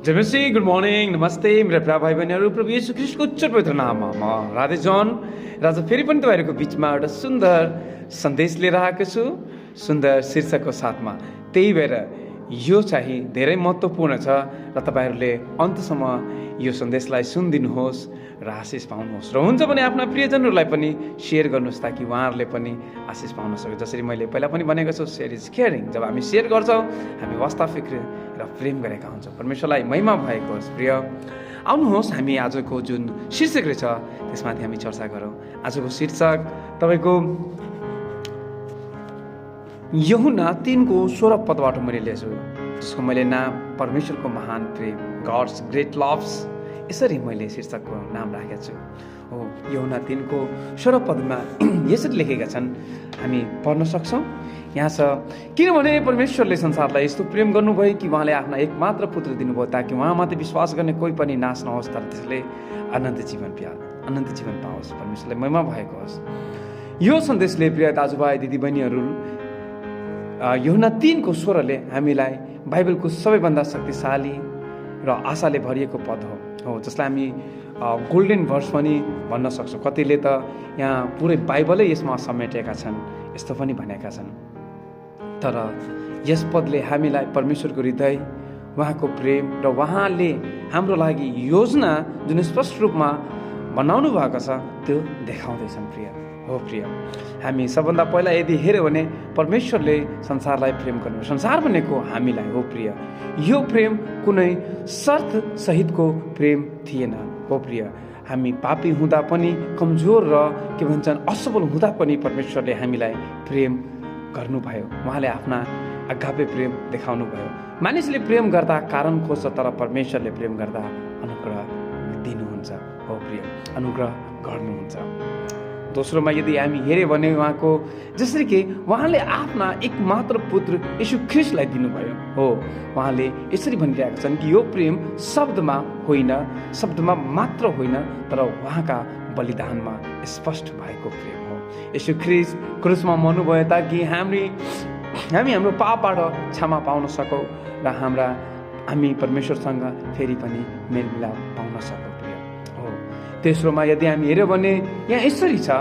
जमेसी good morning नमस्ते मेरा प्रिय भाइ बहिनीहरू प्रभु येशू ख्रीष्टको उच्च पवित्र नाममा म राधे जन राजा फेरि पनि तपाईँहरूको बिचमा एउटा सुन्दर सन्देश लिएर आएको छु सुन्दर शीर्षकको साथमा। त्यही भएर यो चाहिँ धेरै महत्त्वपूर्ण छ र तपाईँहरूले अन्तसम्म यो सन्देशलाई सुनिदिनुहोस् र आशिष पाउनुहोस् र हुन्छ भने आफ्ना प्रियजनहरूलाई पनि सेयर गर्नुहोस् ताकि उहाँहरूले पनि आशिष पाउन सक्यो। जसरी मैले पहिला पनि भनेको छु, सेयर इज केयरिङ। जब हामी सेयर गर्छौँ हामी वास्तविक र प्रेम गरेका हुन्छौँ। परमेश्वरलाई महिमा भएको होस्। प्रिय आउनुहोस् हामी आजको जुन शीर्षक रहेछ त्यसमाथि हामी चर्चा गरौँ। आजको शीर्षक तपाईँको यूहन्ना 3:16 पदबाट मैले लिएछु, जसको मैले नाम परमेश्वरको महान प्रेम, गॉड्स ग्रेट लव्स, यसरी मैले शीर्षकको नाम राखेको छु। हो, यूहन्ना 3:16 पदमा यसरी लेखेका छन्, हामी पढ्न सक्छौँ। यहाँ छ, किनभने परमेश्वरले संसारलाई यस्तो प्रेम गर्नुभयो कि उहाँले आफ्ना एकमात्र पुत्र दिनुभयो ताकि उहाँमाथि विश्वास गर्ने कोही पनि नाश नहोस् तर त्यसले अनन्त जीवन पाओस्। परमेश्वरलाई महिमा भएको होस्। यो सन्देशले प्रिय दाजुभाइ दिदीबहिनीहरू यूहन्ना 3:16 हामीलाई बाइबलको सबैभन्दा शक्तिशाली र आशाले भरिएको पद हो जसलाई हामी गोल्डन भर्स पनि भन्न सक्छौँ। कतिले त यहाँ पुरै बाइबलै यसमा समेटेका छन्, यस्तो पनि भनेका छन्। तर यस पदले हामीलाई परमेश्वरको हृदय, उहाँको प्रेम र उहाँले हाम्रो लागि योजना जुन स्पष्ट रूपमा बनाउनु भएको छ त्यो देखाउँदैछन्। प्रिय हामी सबभन्दा पहिला यदि हेऱ्यो भने परमेश्वरले संसारलाई प्रेम गर्नु, संसार भनेको हामीलाई हो। प्रिय यो प्रेम कुनै शर्त सहितको प्रेम थिएन हो। प्रिय हामी पापी हुँदा पनि, कमजोर र के भन्छन् असफल हुँदा पनि परमेश्वरले हामीलाई प्रेम गर्नुभयो। उहाँले आफ्ना अगापे प्रेम देखाउनु भयो। मानिसले प्रेम गर्दा कारण खोज्छ तर परमेश्वरले प्रेम गर्दा अनुग्रह दिनुहुन्छ हो। प्रिय अनुग्रह गर्नुहुन्छ। दोस्रोमा यदि हामी हेऱ्यो भने उहाँको जसरी कि उहाँले आफ्ना एकमात्र पुत्र यीशु ख्रीष्टलाई दिनुभयो हो। उहाँले यसरी भनिरहेका छन् कि यो प्रेम शब्दमा मात्र होइन तर उहाँका बलिदानमा स्पष्ट भएको प्रेम हो। यीशु ख्रीष्ट क्रुसमा मर्नुभयो ताकि हामी हाम्रो पापबाट क्षमा पाउन सकौँ र हामी परमेश्वरसँग फेरि पनि मेलमिलाप पाउन सकौँ। तेस्रोमा यदि हामी हेऱ्यो भने यहाँ यसरी छ,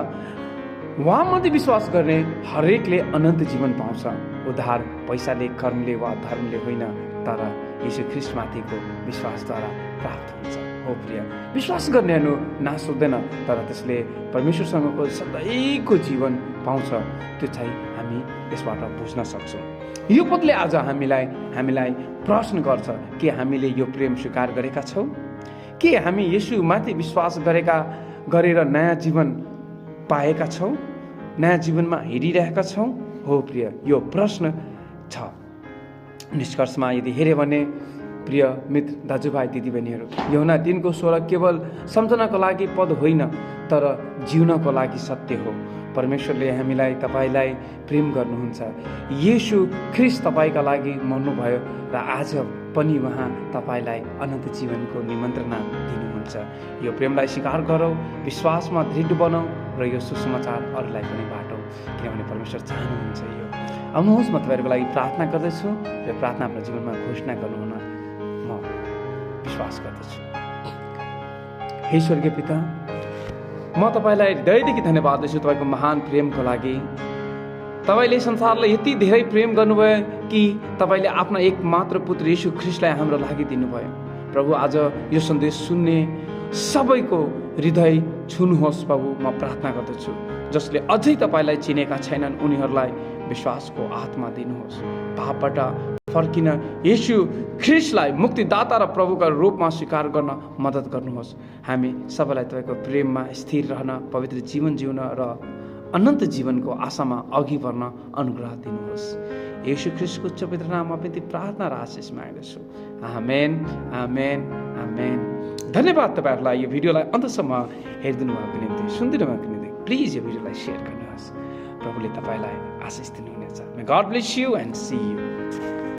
उहाँमाथि विश्वास गर्ने हरेकले अनन्त जीवन पाउँछ। उद्धार पैसाले, कर्मले वा धर्मले होइन तर यीशु ख्रीष्टमाथिको विश्वासद्वारा प्राप्त हुन्छ हो। प्रिय विश्वास गर्नेहरू नाश हुँदैन तर त्यसले परमेश्वरसँगको सधैँको जीवन पाउँछ। त्यो चाहिँ हामी यसबाट बुझ्न सक्छौँ। यो पदले आज हामीलाई प्रश्न गर्छ कि हामीले यो प्रेम स्वीकार गरेका छौँ के हामी येशूमाथि विश्वास गरेर नयाँ जीवन पाएका छौँ, नयाँ जीवनमा हिँडिरहेका छौँ हो। प्रिय यो प्रश्न छ। निष्कर्षमा यदि हेऱ्यो भने प्रिय मित्र दाजुभाइ दिदीबहिनीहरू, यूहन्ना 3:16 केवल सम्झनाको लागि पद होइन तर जिउनको लागि सत्य हो। परमेश्वरले तपाईँलाई प्रेम गर्नुहुन्छ। येशू ख्रीष्ट तपाईँका लागि मर्नुभयो र आज पनि उहाँ तपाईँलाई अनन्त जीवनको निमन्त्रणा दिनुहुन्छ। यो प्रेमलाई स्वीकार गरौँ, विश्वासमा दृढ बनाऊ र यो सुसमाचार अरूलाई पनि बाटौँ, किनभने परमेश्वर चाहनुहुन्छ यो। आउनुहोस् म तपाईँहरूको लागि प्रार्थना गर्दैछु र प्रार्थना आफ्नो जीवनमा घोषणा गर्नुहुन म विश्वास गर्दछु। हे स्वर्गीय पिता, म तपाईँलाई हृदयदेखि धन्यवाद दिन्छु तपाईँको महान प्रेमको लागि। तपाईँले संसारलाई यति धेरै प्रेम गर्नुभयो कि तपाईँले आफ्ना एकमात्र पुत्र यीशु ख्रीष्टलाई हाम्रो लागि दिनुभयो। प्रभु आज यो सन्देश सुन्ने सबैको हृदय छुनुहोस् प्रभु, म प्रार्थना गर्दछु। जसले अझै तपाईँलाई चिनेका छैनन् उनीहरूलाई विश्वासको आत्मा दिनुहोस्। पापबाट फर्किन यीशु ख्रीष्टलाई मुक्तिदाता र प्रभुका रूपमा स्वीकार गर्न मद्दत गर्नुहोस्। हामी सबैलाई तपाईँको प्रेममा स्थिर रहन, पवित्र जीवन जिउन र अनन्त जीवनको आशामा अघि बढ्न अनुग्रह दिनुहोस्। यीशु ख्रीष्टको उच्च पवित्र नाममा बिन्ती प्रार्थना र आशिष माग्दछु। आमेन आमेन आमेन। धन्यवाद तपाईँहरूलाई यो भिडियोलाई अन्तसम्म हेरिदिनु भएको निम्ति, सुनिदिनु भएको निम्ति। प्लिज यो भिडियोलाई सेयर गर्नुहोस्। प्रभुले तपाईँलाई आशिष दिनुहुनेछ। May God bless you and see you.